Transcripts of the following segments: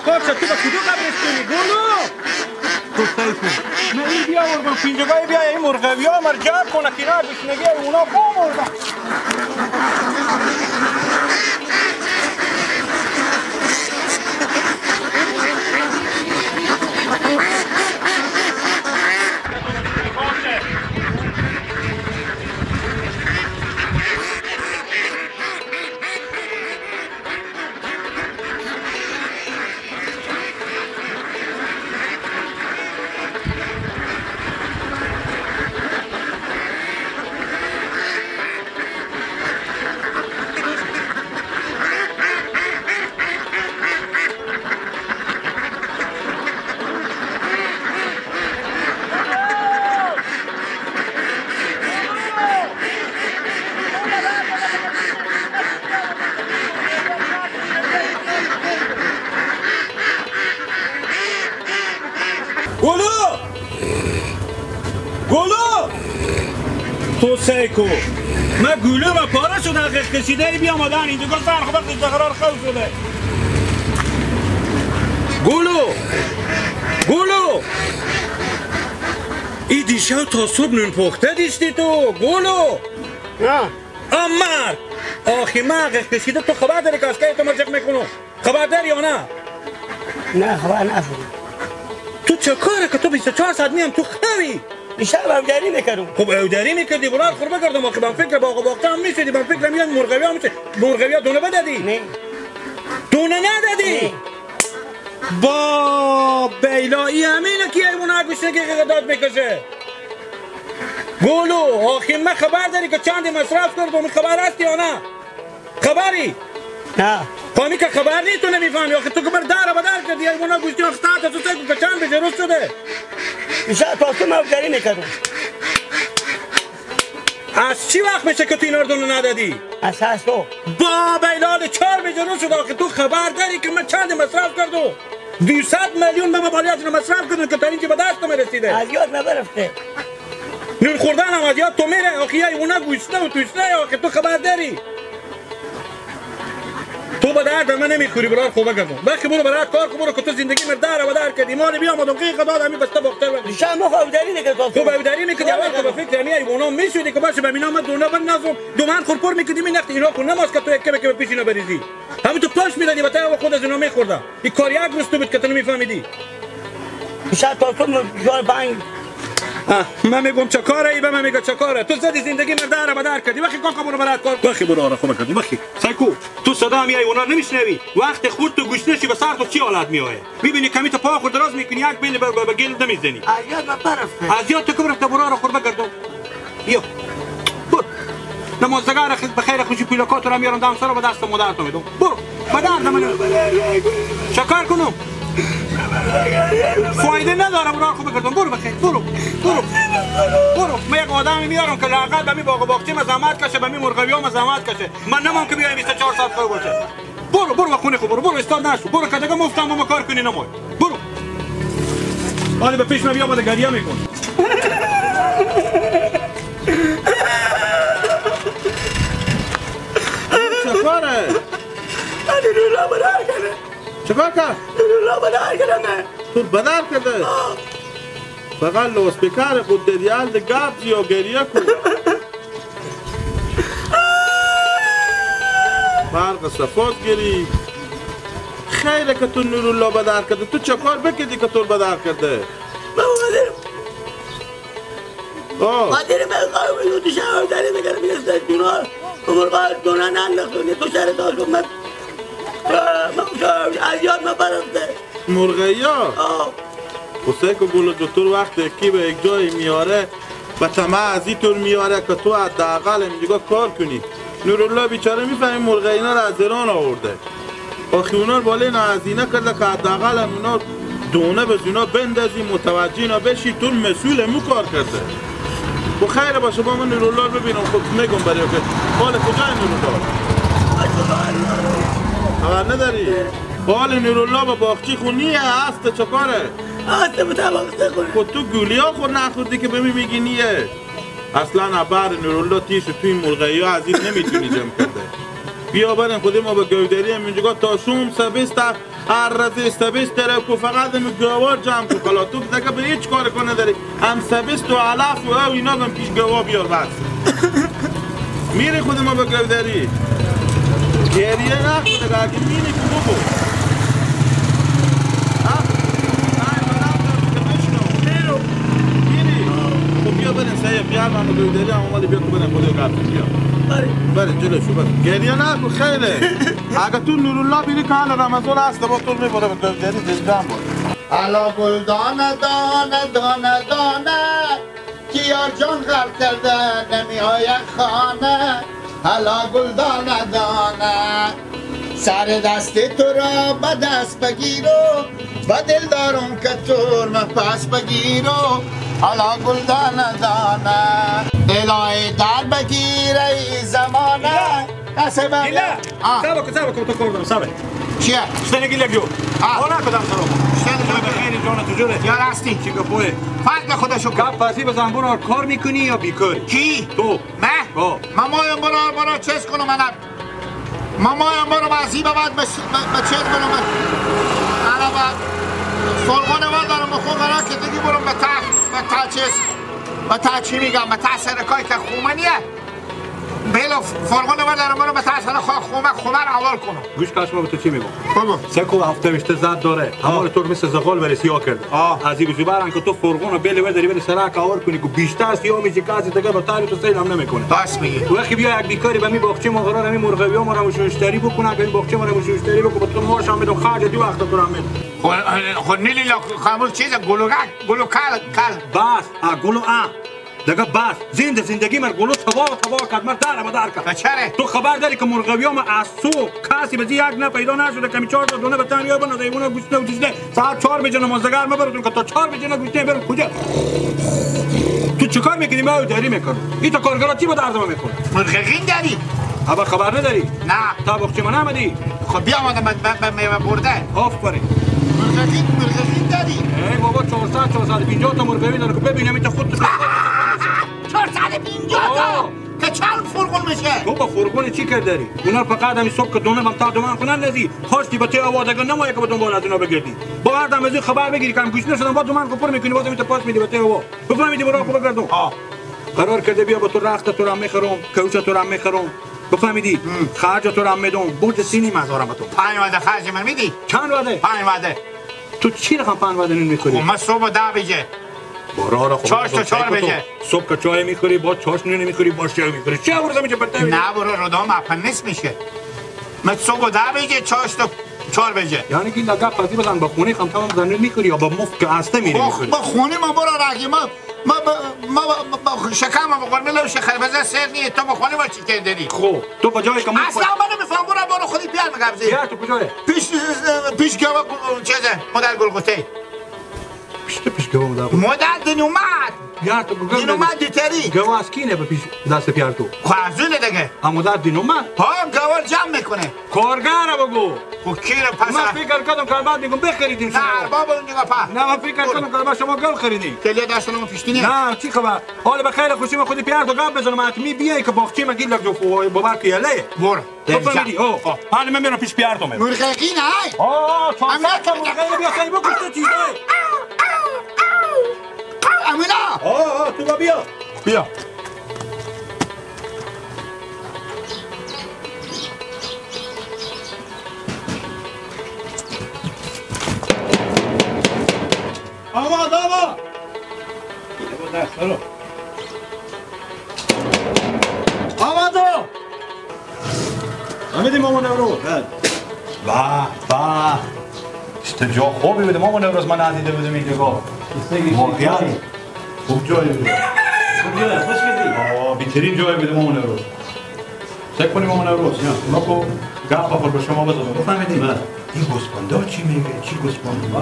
کار شد تو با کدو قبرش کنی گلو تو سیکو من این بیا ورگم پینجگاه بیا این مرغوی ها مرجب کنه کنار بشنگی اونا بمردن تو سیکو من گلو و پاره شده حقیق کشیده ای بیا مادن اینجا گل سر خبر دیگه قرار خواه شده گلو ای دیشب تا صبح نون پخته دیشتی تو گلو نه امر آخی من حقیق کشیده تو خبر داری که از که تو مرجق میکنو خبر داری یا نه؟ نه خبر نفرم تو چه کاره که تو 24 ساعت میم تو خوی؟ دیشب اودری میکردم خب اودری میکردی برات خوربه کردم آخه من فکر باغ باغتا هم میشدی من فکر میاد مرغوی ها میشه مرغوی ها دونه بدادی؟ نه دونه ندادی؟ با بیلایی همینه که ایمونه گوشنه که قداد میکشه گولو آخی من خبر داری که چندی مصرف کردم خبر هستی یا نه؟ خبری؟ نه خواهمی که خبر نیست تو نمیفهمی آخه تو که بر در بدر کردی ایمونه گوشتی آخه تا تو سیکو که چند بشه روز شده دیشب تا صبح اودری میکردم از چی وقت میشه که تو اینا رو دونه ندادی؟ از هستو با بیلال 4 بجه روز شده آخه تو خبر داری که من چند مصرف کردم 200 میلیون به مبالیات رو مصرف کردم که تا اینجا به دست تو رسیده از یاد نبرفته نون خوردن هم از یاد تو میره آخه یه اونا گوشته و توشته آخه تو خبر داری تو به درد من نمیخوری برای خوبه کردم بخی برو برای کار کن برو که تو زندگی من در و در کردی مال بیا آمدم که قداد همی بسته باختر بردی دیشب ما اودری میکردم تو به اودری میکردی اول که به فکر همی ایونا میشودی که باشه ببینا من دونه بند نازم دومن خورپور میکردی می نختی اینا کن نماز که تو یک به پیش اینا بریزی همین تو پاش میدادی و تا خود از اینا میخوردم این کار یک روز تو بود که تو نمیفهمیدی دیشب تا صبح جوار بنگ من میگم چه کاره ای به من میگه چه کاره تو زدی زندگی من در و در کردی وقتی کاکا برو برات کار وقتی برو آره خوب کردی وقتی سایکو تو صدا میای اونا نمیشنوی وقتی خود تو گوشنشی به سر تو چی حالت میآید میبینی کمی تو پا خود دراز میکنی یک بیل به گل نمیزنی از یاد نبرفته از یاد تو که برفته برو خوربه گردم یو برو نمازدگار بخیر خوشی پیلکات رو میارم دم سر رو به دست مادر تو میدم برو به درد من چه کار کنم فایده نداره برای خوب کردم برو بخیر برو من یک آدمی میارم که لااقل به می باغ و باغچه مزاحمت کشه به می مرغوی ها مزاحمت کشه من نمام که بیایم 24 ساعت خوب باشه برو به خونه خوب برو استاد نشو برو که دیگه مفتم ما کار کنی نمای برو حالا به پیش من بیا بعد گریه میکن چه کاره نورولا بدر کرده چه کار کرد نورولا بدر کرده تو بدر کرده فقط لوسپیکر خود دیال ده گاب یا گریه کن فرق صفات گری خیره که تو نورالله بدر کرده تو چه کار بکردی که تو بدر کرده من مادر من خواهی تو شهر داری بگرم بیسته جونار مرغا دونه ننداختونی تو شهر داشتم من از یاد نبرفته مرغایی ها؟ حسین که گل دکتر وقتی کی به یک جای میاره و طمع از این طور میاره که تو حداقل دیگه کار کنی نورالله بیچاره میفهمی مرغایی اینا را از ایران آورده آخی اونا رو بالای نازینه کرده که حداقل اونا دونه به زینا بندازی متوجه اینا بشی تو مسئول مو کار کرده و خیره باشه با من نورالله رو ببینم خود میگم برای که حال کجای نورالله خبر نداری؟ حال نورالله با باغچی خونیه هست چه کاره؟ هست متوقع خونه خود تو گولی ها خود نخوردی که بمی میگی نیه اصلا عبر نورالله تیش توی مرغایی ها از این نمیتونی جمع کرده بیا بریم خودی ما به گودری هم اینجا تا شوم سبیست هر رزی سبیست داره که فقط هم گوار جمع که خلا تو دیگه به هیچ کار کنه داری هم سبیست و علف و او اینا هم پیش گوار بیار بس میری خودی ما به گودری گریه نخوده که اگه میری که بگو بیا بریم سایه بیار من به گودری هم اومده بیا تو بریم خودی و قبل بیا بریم جلوشو بریم گریه نکن خیلی اگه تو نورالله بیری که حال رمضان هست با تو میبره به گودری دزدن بود علا گل دانه دانه دانه دانه که یار جان غرق کرده نمیهای خانه علا گل دانه دانه سر دست تو را به دست بگیرو و دل دارم که تو من پس بگیرو علا گل دانه دانه الهی در بگیره ای زمانه کسی بگیره سابقه تو کردم سابقه چیه؟ شتنه گیله گیو آنا کدام سابقه شتنه به خیلی جان تو جوره یا راستی چی گفته فرق خودشو کن گپ پسی بزن برو کار میکنی یا بیکاری کی؟ تو من؟ مامایم برو چیز کنم من مامایم برو مزی بعد به چیز کنم انا بعد فرقانه ور دارم بخون برای که دیگه برم به تا چیز به تا چی میگم به تا سرکای که خومنیه بیلو فرقانه ور دارم برم به تا سر خومه اول کنم گوش کاش ما به تو چی میگم بگو سکو هفته وشته زد داره همون طور مثل زغال ولی سیاه کرده از این زبران که تو فرقون بیل ور داری بری سرا کاور کنی که بیشتر سیاه میشه کسی دیگه با تاری تو سیل هم نمیکنه بس میگی وقتی بیا یک بیکاری به می باغچه ما قرار می مرغوی ما رو مشتری بکنه که این باغچه ما رو مشتری بکنه تو ماش هم میدم خرج دی وقت تو هم میدم خود نیلی خامل چیز گلو کال بس گلو دیگه بس زندگی مر گلو تباه کرد مر دار کرد چرا تو خبر داری که مرغویام از صبح کسی به یک نه پیدا نشده کمی 4 تا دونه بتن یا بنا دیوونه گوشت و دیده ساعت 4 بجه نمازگار مبرتون که تا 4 بجه گوشت برو کجا تو چیکار میکنی ما داری میکنی این تا کارگرا چی به درد ما میکنه مرغین داری ابا خبر نداری نه تا باغچه من آمدی خب بیا اومدم من برده آفرین مرغین داری ای بابا 450 تا مرغوی داره که ببینم این خودت 450 تا که چند فرقون میشه تو با فرقون چی کرد داری اونا فقط همین صبح که دونه من تا دومان کنن ندی خواستی به تی آوادگان نمایی که به دنبال از اونا بگردی با هر دم از خبر بگیری که هم گوش نشدن با دومان کپر میکنی بازم تو پاس میدی به تی آوا بفهمیدی برو خوب بگردم قرار کرده بیا با تو رخت تو را میخرم کوچه تو را میخرم بفهمیدی خرج تو را میدم برج سینی مزارم به تو 5 وعده خرج من میدی چند وعده 5 وعده تو چی رقم 5 وعده میخوری ما صبح 10 بجه برا را خوب 4 تا 4 بجه صبح که چای میخوری با چاش نمیخوری با چای میخوری چه ورزه میشه پرته نه برو رودام اپندیس میشه من صبح 10 بجه 4 تا 4 بجه یعنی که لگا پذی بزن با خونه خم تمام زنه میخوری یا با مفت که هسته میری میخوری با خونه ما برو راگی ما شکم ما بخور میلو شخربزه سر نیه تو با خونه ما چی که داری خب تو با جایی که مفت اصلا من نمیفهم برو خودی پیار مگبزی پیار تو کجایه پیش گوه چیزه مدل گلگوته پیش گوه مدل دینومد پیار تو گوگل دینومد دیتری گوه از کینه به پیش دست پیار تو خوازونه دیگه اما در دینومد ها گوار جمع میکنه کارگاره بگو خب کی رو پس من فکر کردم که بعد میگم بخریدیم شما نه بابا اونجا پا نه من فکر کردم که بعد شما گل خریدین کلیه دستمون پیشتینی نه چی خبر حالا بخیر خوشی من خودی پیار تو گپ بزنم حتمی بیای که باغچه من گیل لگو بابا کیاله برو بفهمیدی حالا من میرم پیش پیار تو میرم مرغی نه تو مرغی بیا سری بکش تو چیزه امینا تو بیا آماد آمدی ماما نوروز با جا خوبی بده ماما نوروز من ندیده بودم این جگاه واقعا خوب جایی بده خوش کردی بهترین جایی بده ماما نوروز چک کنی ماما نوروز ما کو گپ بخور به شما بزنم بفهمیدی این گوسفندا چی میگه چی گوسفند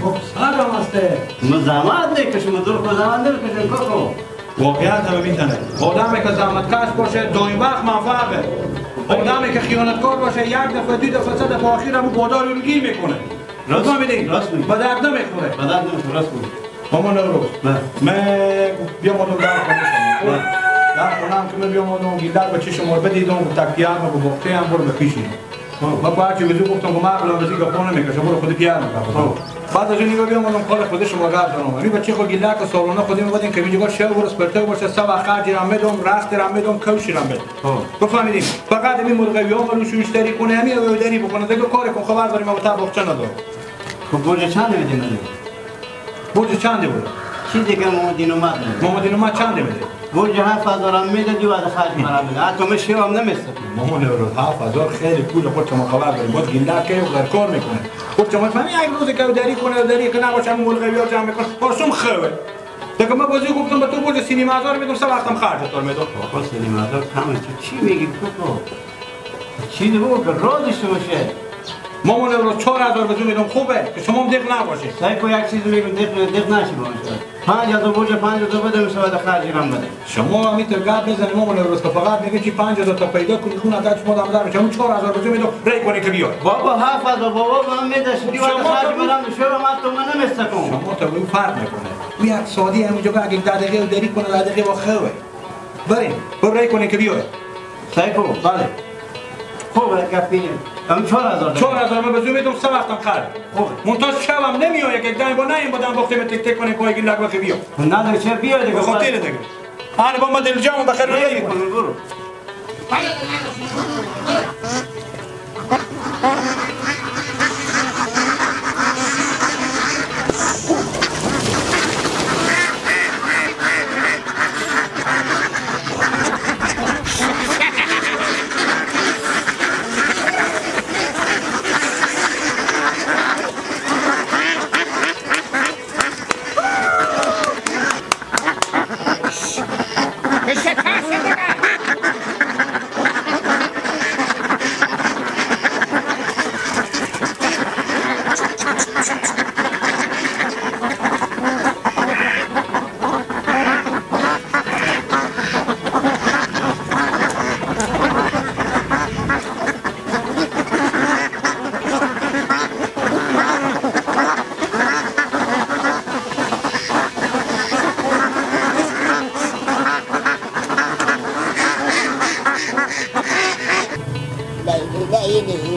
خب سلام هسته زحمت نکشم دور کو زحمت نکشم کاکو واقعا هم میتونه آدمی که زحمتکش باشه دائم وقت موفقه آدمی که خیانتکار باشه یک دفعه دو دفعه سه دفعه آخر هم بادار رو گیر میکنه راست میگی راست میگی به درد نمیخوره به درد نمیخوره راست میگی مامان نوروز من بیا ما دو گپ کنیم در خونم که من بیام آدم گیلک به چشم مار بدیدم گفتم پیار با وقتی هم برو بپیشین من باید چه ویزو گفتم که من بلان بزی گفتم نمیکشه برو خود پیار میکنم بعد از اینکه بیام آدم کار خودش رو مگرد دارم این بچه خود گیلک سالانه خودی میگفتن که میگه شب برو اسپرتو باشه سبا خرج رام بدم رخت رام بدم کوشی رام بدم بفهمیدین فقط این مرغوی ها رو شوشتری کنه همین رو داری بکنه دیگه کار کن خبر داریم ما تا باغچه ندارم خب برج چند میدیم من برج چنده بود چی دیگه محمد اومد چنده میده برج 7000 هم میدادی و خرج مرا میده حتی مشی هم نمیسته مامان رو 7000 خیلی پول خود شما خبر داریم باز گیلک که در کار میکنه خود شما فهمی یک روز که داری کنه داری که نباشه مرغوی ها جمع میکنه پارسوم خوبه دیگه من بازی گفتم به تو برج سینما هزار میدم سه وقتم خرجت دار میدم آقا سینما هزار کمه تو چی میگی تو چی دیگه که رازش باشه مامان رو 4000 بزو میدم خوبه که شما هم دق نباشه سایکو یک چیز میگم دق نشی باشه 5000 برج 5000 بده میشه بعد خرجی هم بده شما هم تو گپ بزنید مامان رو که فقط میگه چی 5000 تا پیدا کنی خون عدد شما دام دار شما 4000 بزو میدم ری کنی که بیاد بابا 7000 بابا من میدش دیو خرج میرم میشه من تو من نمیستکم شما تو این فرق میکنه می یک سادی همونجا که اگه 10 دقیقه داری کنه 10 دقیقه با خوبه بریم برو ری کنی که بیاد سایکو بله خوبه گپی هم 4000 من بزو میدم سه وقتم خرج خوبه منتها شبم نمیاد یک دنگ با نیم بدم وقتی من تک تک کنه پای گیلک بخی بیاد نه چه بیاد دیگه خاطر دیگه انا با ما دل جام بخیر ری کنی برو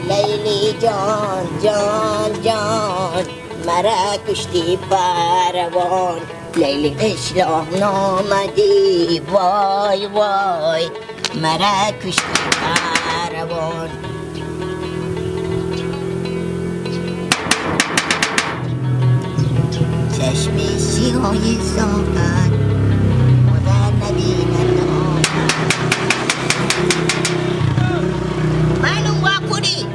لیلی جان جان جان مرا کشتی پروان لیلی اشراق نامدی وای وای مرا کشتی پروان چشم سیاه ساعت مادر نبیند معلوم واکنی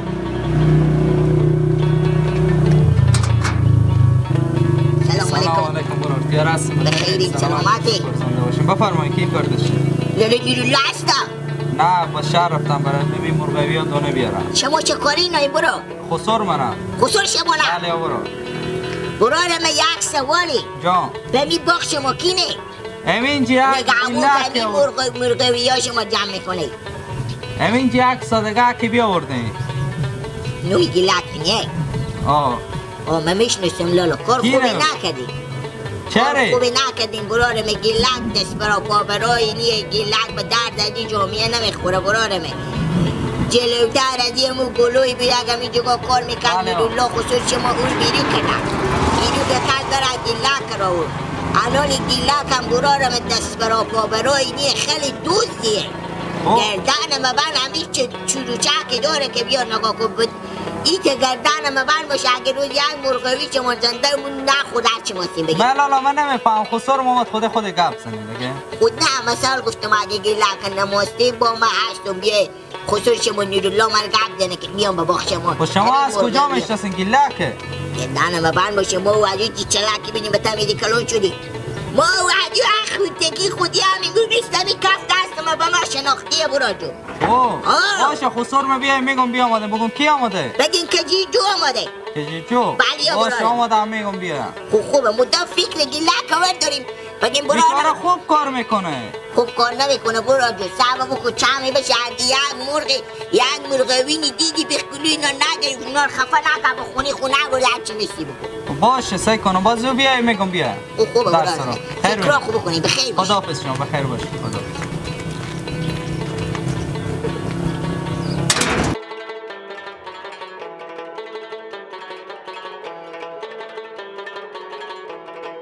سلام علیکم برادر خیر هستم بخیری سلامتی بفرمایید کی کردش لیلی هستا نه با شهر رفتم برای ببین مرغوی ها دونه بیارم شما چه کاری نایی برو خسور منم خسور شما نه بله برو برادر من یک سوالی جان بمی باغ شما کینه امین جی یک نگه مرغوی ها شما جمع میکنه امین جی یک صدقه که بیاورده نوی گلک نیه آه من میشنستم لالا کار خوبی نکردی چره؟ خوبی نکردیم براره می گلک دست برا پا برای نیه گلک به درد ازی جامعه نمیخوره براره می جلوتر از یه مو گلوی بیاگم این جگاه کار میکن میرالله خصوص شما اون بیری کنن اینو که کل برای گلک را اون الان گلک هم براره می دست برا پا برای نیه خیلی دوستیه گردن مبن همیشه چروچک داره که بیا نگاه کن این که گردن مبن باشه اگه روز یک مرغوی شما زنده مون نه خود هرچی ماستیم بگیم لالا من نمیفهم خسور محمد خود گپ زنیم دیگه خود نه مثال گفتم اگه گلک نماستیم با ما هستم بیه خسور شما نیرالله من گپ زنه که بیام به باغ شما خب شما از کجا میشناسین گلکه؟ گردن مبن باشه ما وحدی چلکی بینیم به تمیدی کلون شدی ما وحدی اخوتگی خودی هم میگوی بیستمی کف دست ما به ما شناختیه برا جو باشه خسور ما بیایم میگم بیا آمده بگم کی آمده؟ بگین که جیجو آمده که جیجو؟ بله باشه آمده هم میگم بیا خوبه مدام فکر گلک کور داریم بگیم برا بیچاره خوب کار میکنه خوب کار نمیکنه برا جو سبب بکن چمی بشه یک مرغی یک مرغوینی دیدی بخکلوی اینا نگریم اینا خفه نکن بخونی خونه برو هرچی میسی بکن باشه سعی کنم بازو بیایی میگم بیا خوبه برا فکر خوب کنی بخیر باش خداحافظ شما بخیر باشی خداحافظ